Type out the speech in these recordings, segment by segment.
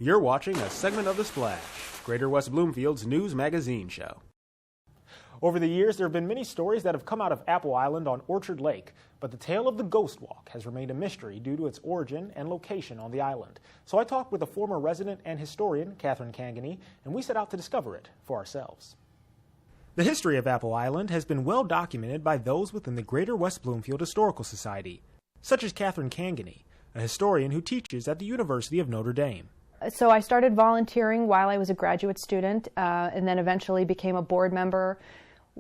You're watching a segment of The Splash, Greater West Bloomfield's news magazine show. Over the years, there have been many stories that have come out of Apple Island on Orchard Lake, but the tale of the Ghost Walk has remained a mystery due to its origin and location on the island. So I talked with a former resident and historian, Catherine Cangany, and we set out to discover it for ourselves. The history of Apple Island has been well documented by those within the Greater West Bloomfield Historical Society, such as Catherine Cangany, a historian who teaches at the University of Notre Dame. So I started volunteering while I was a graduate student, and then eventually became a board member,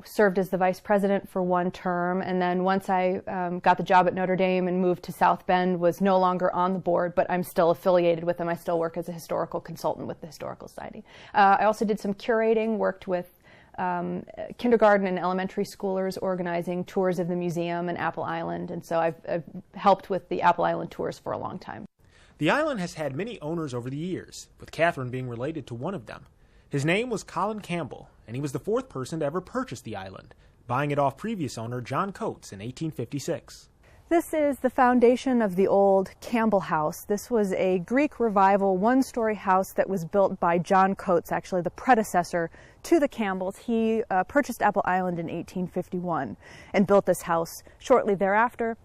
served as the vice president for one term, and then once I got the job at Notre Dame and moved to South Bend, was no longer on the board, but I'm still affiliated with them. I still work as a historical consultant with the Historical Society. I also did some curating, worked with kindergarten and elementary schoolers organizing tours of the museum and Apple Island, and so I've helped with the Apple Island tours for a long time. The island has had many owners over the years, with Catherine being related to one of them. His name was Colin Campbell, and he was the fourth person to ever purchase the island, buying it off previous owner John Coates in 1856. This is the foundation of the old Campbell House. This was a Greek Revival one-story house that was built by John Coates, actually the predecessor to the Campbells. He purchased Apple Island in 1851 and built this house shortly thereafter.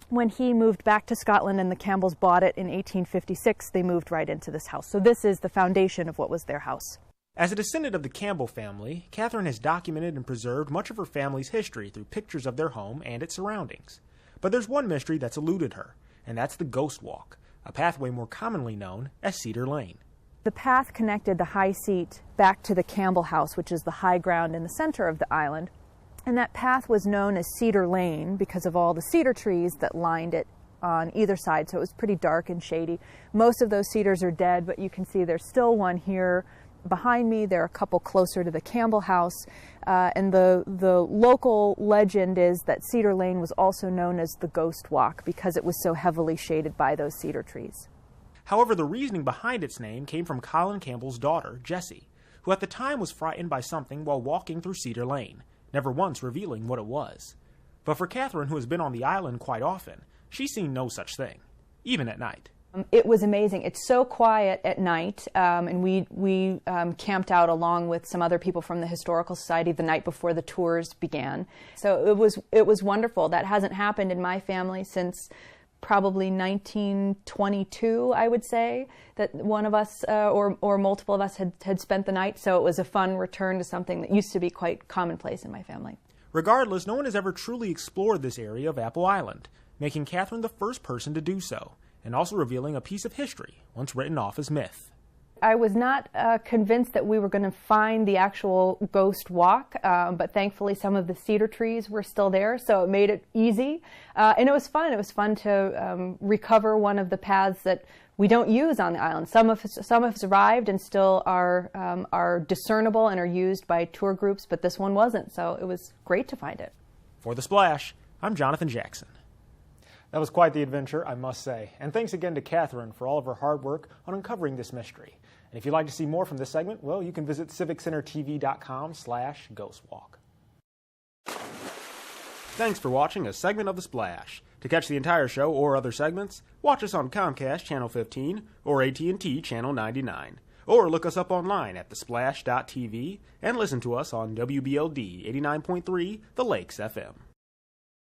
When he moved back to Scotland and the Campbells bought it in 1856, they moved right into this house. So this is the foundation of what was their house. As a descendant of the Campbell family, Catherine has documented and preserved much of her family's history through pictures of their home and its surroundings. But there's one mystery that's eluded her, and that's the Ghost Walk, a pathway more commonly known as Cedar Lane. The path connected the high seat back to the Campbell House, which is the high ground in the center of the island. And that path was known as Cedar Lane because of all the cedar trees that lined it on either side, so it was pretty dark and shady. Most of those cedars are dead, but you can see there's still one here behind me. There are a couple closer to the Campbell House, and the local legend is that Cedar Lane was also known as the Ghost Walk because it was so heavily shaded by those cedar trees. However, the reasoning behind its name came from Colin Campbell's daughter, Jessie, who at the time was frightened by something while walking through Cedar Lane, never once revealing what it was. But for Catherine, who has been on the island quite often, she's seen no such thing, even at night. It was amazing. It's so quiet at night, and we camped out along with some other people from the Historical Society the night before the tours began. So it was wonderful. That hasn't happened in my family since probably 1922, I would say, that one of us or multiple of us had spent the night. So it was a fun return to something that used to be quite commonplace in my family. Regardless, no one has ever truly explored this area of Apple Island, making Catherine the first person to do so, and also revealing a piece of history once written off as myth. I was not convinced that we were going to find the actual Ghost Walk, but thankfully some of the cedar trees were still there, so it made it easy. And it was fun. It was fun to recover one of the paths that we don't use on the island. Some have survived and still are discernible and are used by tour groups, but this one wasn't, so it was great to find it. For The Splash, I'm Jonathan Jackson. That was quite the adventure, I must say. And thanks again to Catherine for all of her hard work on uncovering this mystery. And if you'd like to see more from this segment, well, you can visit civiccentertv.com/ghostwalk. Thanks for watching a segment of The Splash. To catch the entire show or other segments, watch us on Comcast Channel 15 or AT&T Channel 99. Or look us up online at thesplash.tv and listen to us on WBLD 89.3 The Lakes FM.